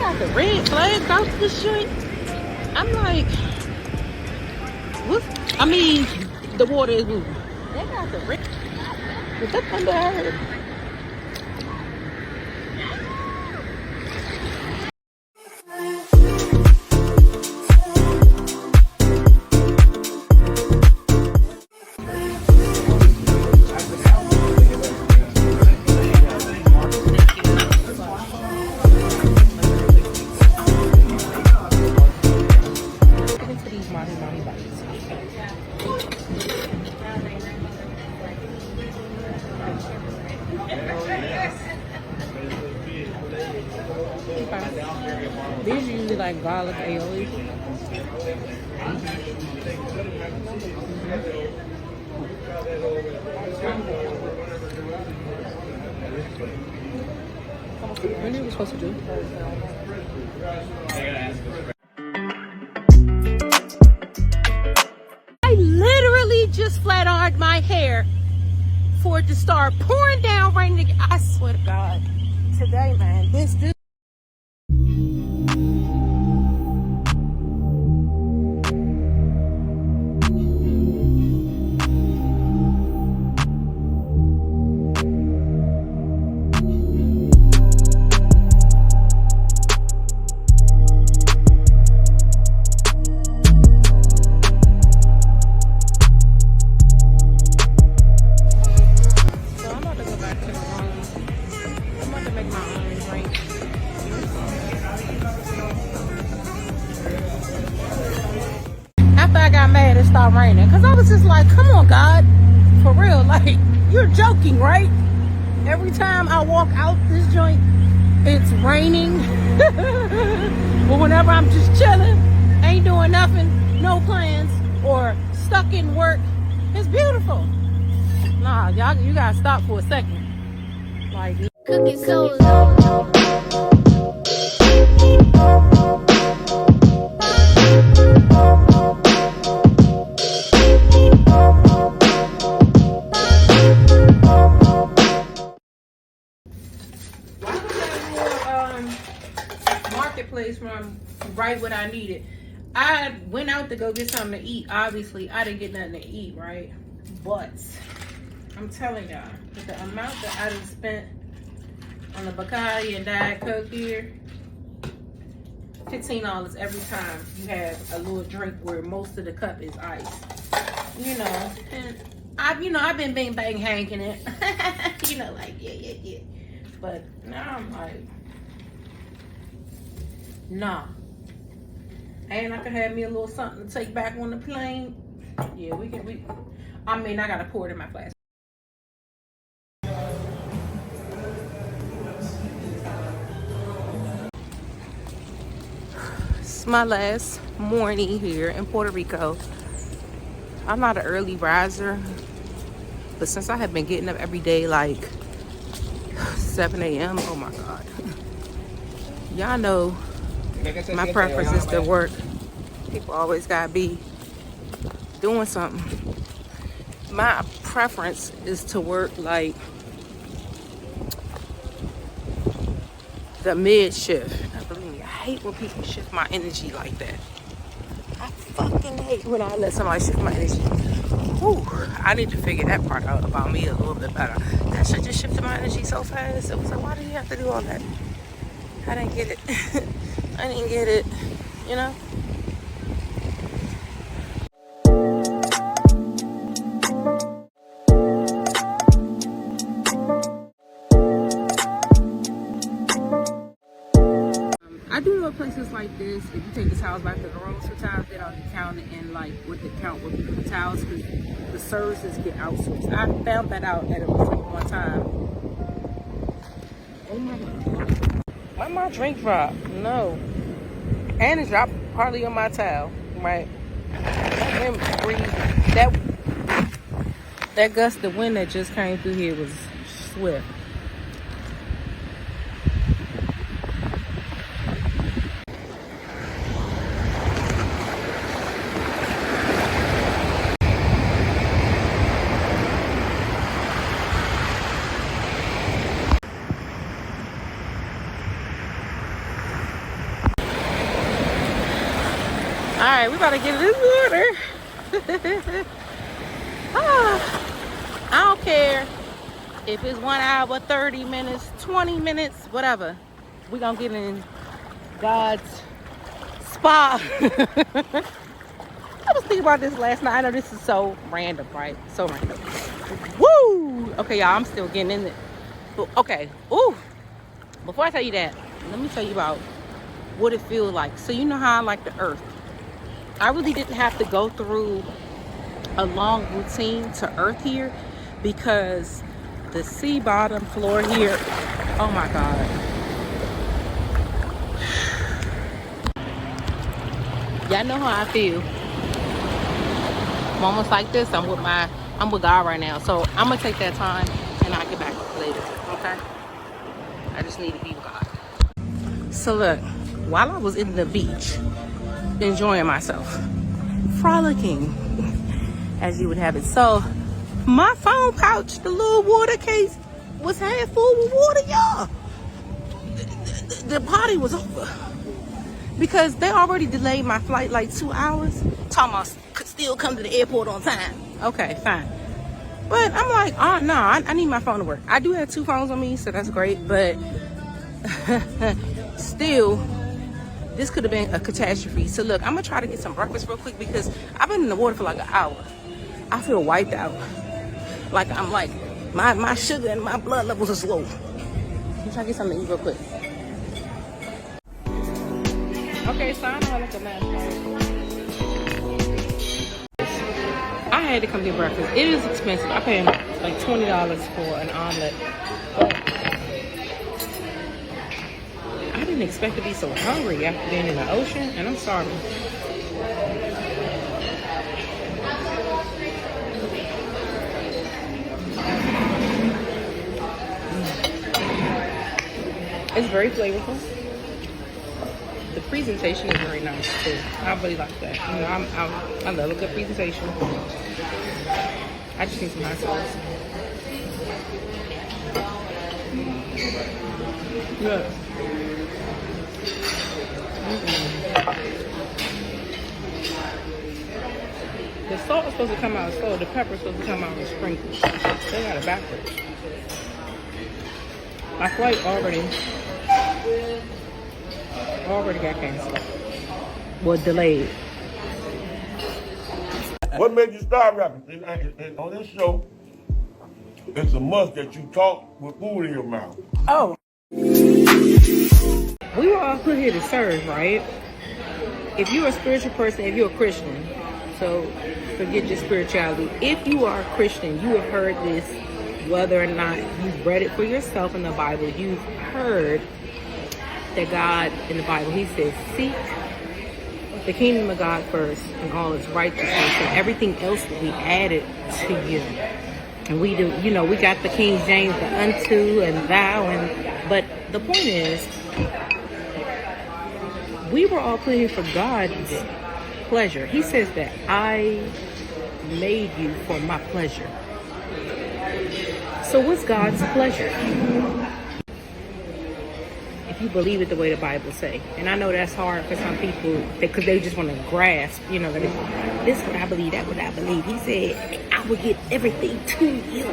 got the red flags out this joint. I'm like, what? I mean, the water is moving. They got the red. Is that thunder I heard? These are usually like garlic aioli. What are we supposed to do? I literally just flat ironed my hair for it to start pouring down right now. I swear to God. Today, man, this it stopped raining, because I was just like, come on, God, for real, like, you're joking, right? Every time I walk out this joint, it's raining. But whenever I'm just chilling, ain't doing nothing, no plans, or stuck in work, it's beautiful. Nah, y'all, you gotta stop for a second. Like, cooking so low. Marketplace from right what I needed. I went out to go get something to eat. Obviously, I didn't get nothing to eat, right? But I'm telling y'all, that the amount that I done spent on the Bacardi and Diet Coke here, $15 every time you have a little drink where most of the cup is ice. You know, and I've been bang hanging it. You know, like yeah. But now I'm like, nah. And I could have me a little something to take back on the plane. Yeah, I gotta pour it in my glass. It's my last morning here in Puerto Rico. I'm not an early riser, but since I have been getting up every day like 7 a.m., oh my God. Y'all know my preference is to work. People always gotta be doing something. My preference is to work like the mid shift. Now, believe me, I hate when people shift my energy like that. I fucking hate when I let somebody shift my energy. Whew, I need to figure that part out about me a little bit better. That shit just shifted my energy so fast. It was like, why do you have to do all that? I didn't get it. I didn't get it, you know? I do know places like this, if you take the towels back to the room, sometimes they don't count it in like what the count would be for the towels, because the services get outsourced. I found that out at a resort one time. Oh my God. Why my drink drop? No. And it dropped partly on my towel, right? That wind breeze, that gust of wind that just came through here was swift. right, we about to get in this water. I don't care if it's 1 hour, 30 minutes, 20 minutes, whatever. We're gonna get in God's spa. I was thinking about this last night. I know this is so random, right? So random. Woo! Okay, y'all, I'm still getting in it. Okay. Ooh. Before I tell you that, let me tell you about what it feels like. So you know how I like the earth. I really didn't have to go through a long routine to earth here because the sea bottom floor here, oh my God. Y'all know how I feel. Moments like this, I'm with God right now. So I'm gonna take that time and I'll get back later, okay? I just need to be with God. So look, while I was in the beach, enjoying myself, frolicking, as you would have it. So my phone pouch, the little water case, was half full with water, y'all. The party was over. Because they already delayed my flight like 2 hours. Talking about could still come to the airport on time. Okay, fine. But I'm like, oh no, I need my phone to work. I do have 2 phones on me, so that's great. But still, this could have been a catastrophe. So look, I'm gonna try to get some breakfast real quick because I've been in the water for like an hour. I feel wiped out. Like I'm like, my sugar and my blood levels are low. Let me try to get something to eat real quick. Okay, so I know I like a last night. I had to come get breakfast. It is expensive. I paid like $20 for an omelet. But I didn't expect to be so hungry after being in the ocean, and I'm sorry. It's very flavorful. The presentation is very nice too. I really like that. You know, I love a good presentation. I just need some hot sauce. Look. The salt is supposed to come out slow. The pepper is supposed to come out with sprinkles. They got it backwards. My flight already got canceled. Was delayed. What made you start rapping? And on this show, it's a must that you talk with food in your mouth. Oh. We were all put here to serve, right? If you're a spiritual person, if you're a Christian, so forget your spirituality. If you are a Christian, you have heard this, whether or not you've read it for yourself in the Bible, you've heard that God in the Bible, he says, seek the kingdom of God first and all its righteousness, and everything else will be added to you. And we do, you know, we got the King James, the unto and thou, but the point is, we were all put here for God's pleasure. He says that I made you for my pleasure. So what's God's pleasure? If you believe it the way the Bible say. And I know that's hard for some people because they just want to grasp, you know, this is what I believe, that what I believe. He said, I will give everything to you.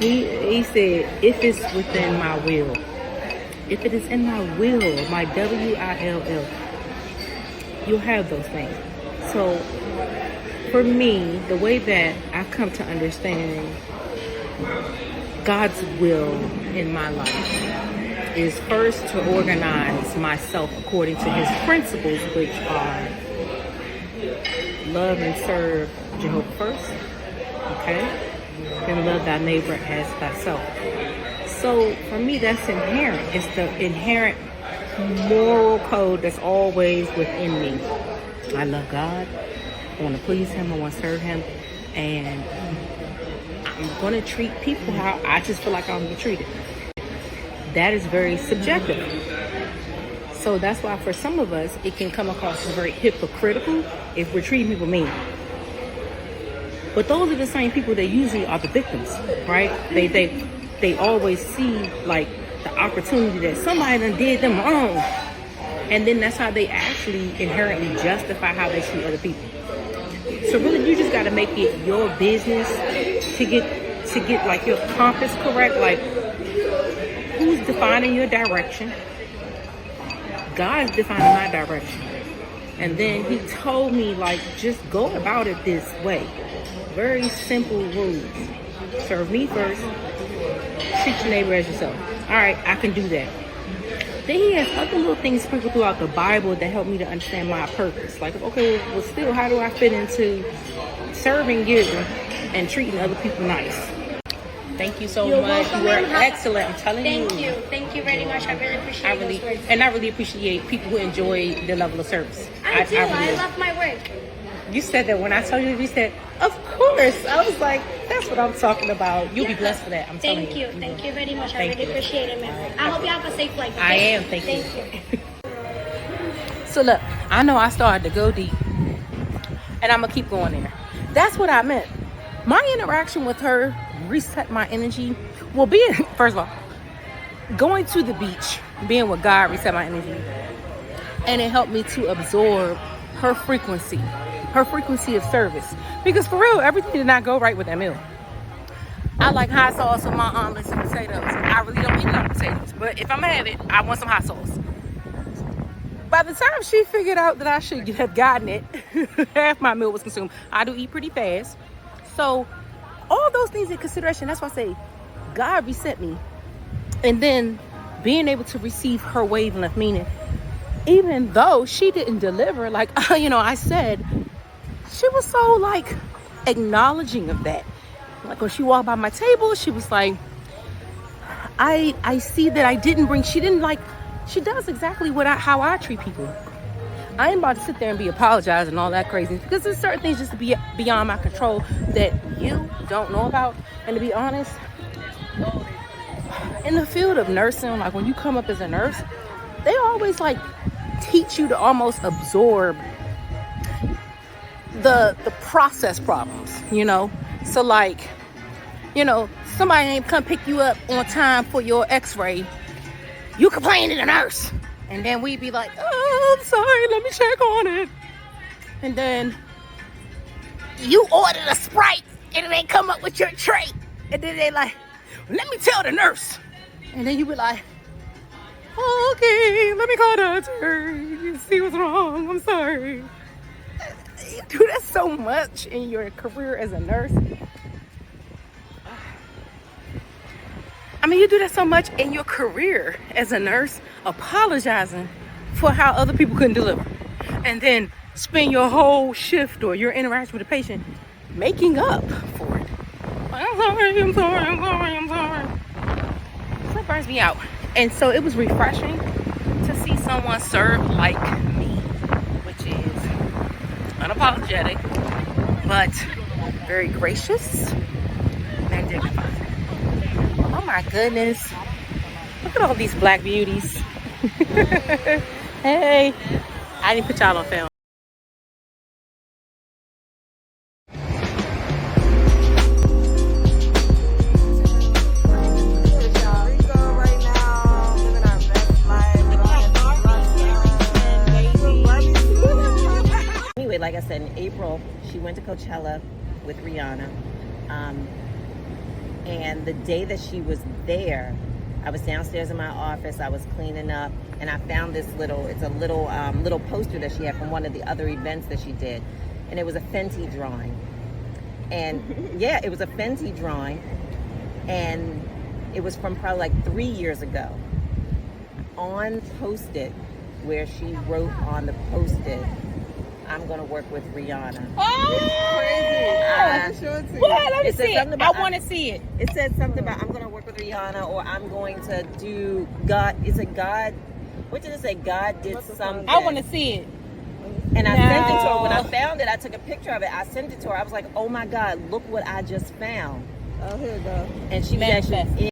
He said, if it's within my will. If it is in my will, my W-I-L-L, you'll have those things. So for me, the way that I've come to understand God's will in my life is first to organize myself according to his principles, which are love and serve Jehovah first, okay? Then love thy neighbor as thyself. So for me, that's inherent. It's the inherent moral code that's always within me. I love God. I want to please him. I want to serve him. And I'm going to treat people how I just feel like I want to be treated. That is very subjective. So that's why for some of us, it can come across as very hypocritical if we're treating people mean. But those are the same people that usually are the victims, right? They always see like the opportunity that somebody done did them wrong. And then that's how they actually inherently justify how they treat other people. So really, you just got to make it your business to get like your compass correct. Like, who's defining your direction? God's defining my direction. And then he told me, like, just go about it this way. Very simple rules. Serve me first. Treat your neighbor as yourself. All right, I can do that. Then he has other little things sprinkled throughout the Bible that help me to understand my purpose. Like, okay, well, still, how do I fit into serving you and treating other people nice? Thank you so much. You were excellent. I'm telling you. Thank you. Thank you very much. I really appreciate those words. And I really appreciate people who enjoy the level of service. I do. Really I love my work. You said that when I told you said, of course. I was like, that's what I'm talking about. You'll be blessed for that. I'm telling you. Thank you very much. I really appreciate it, man. I hope you have a safe flight. Okay? I am. Thank you. So look, I know I started to go deep, and I'm gonna keep going there. That's what I meant. My interaction with her reset my energy. Well, first of all, going to the beach, being with God reset my energy, and it helped me to absorb her frequency of service. Because for real, everything did not go right with that meal. I like hot sauce with my omelets and potatoes. I really don't eat a lot of potatoes, but if I'm gonna have it, I want some hot sauce. By the time she figured out that I should have gotten it, half my meal was consumed. I do eat pretty fast. So all those things in consideration, that's why I say God reset me. And then being able to receive her wavelength, meaning even though she didn't deliver, like, I said, she was so like acknowledging of that. Like when she walked by my table, she was like, I see that I didn't bring, she does exactly how I treat people. I ain't about to sit there and be apologizing and all that crazy, because there's certain things just beyond my control that you don't know about. And to be honest, in the field of nursing, like when you come up as a nurse, they always like teach you to almost absorb the process problems, So like, somebody ain't come pick you up on time for your x-ray, you complain to the nurse. And then we be like, oh, I'm sorry, let me check on it. And then you ordered a Sprite and it ain't come up with your tray. And then they like, let me tell the nurse. And then you be like, oh, okay, let me call the doctor, see what's wrong, I'm sorry. You do that so much in your career as a nurse. You do that so much in your career as a nurse, apologizing for how other people couldn't deliver. And then spend your whole shift or your interaction with the patient making up for it. I'm sorry. So it burns me out. And so it was refreshing to see someone serve like me, which is unapologetic, but very gracious and dignified. Oh my goodness. Look at all these black beauties. Hey, I didn't put y'all on film. Anyway, like I said, in April, she went to Coachella with Rihanna. And the day that she was there, I was downstairs in my office, I was cleaning up, and I found this little poster that she had from one of the other events that she did. And it was a Fenty drawing. And yeah, it was a Fenty drawing. And it was from probably like 3 years ago. On Post-it, where she wrote on the Post-it, I'm gonna work with Rihanna. Oh! Crazy. Well, let me see it. I want to see it. It said something about I'm gonna work with Rihanna, or I'm going to do God. Is it God? What did it say? God did something. I want to see it. And I sent it to her. When I found it, I took a picture of it. I sent it to her. I was like, oh my God, look what I just found. Oh, here we go. And she was actually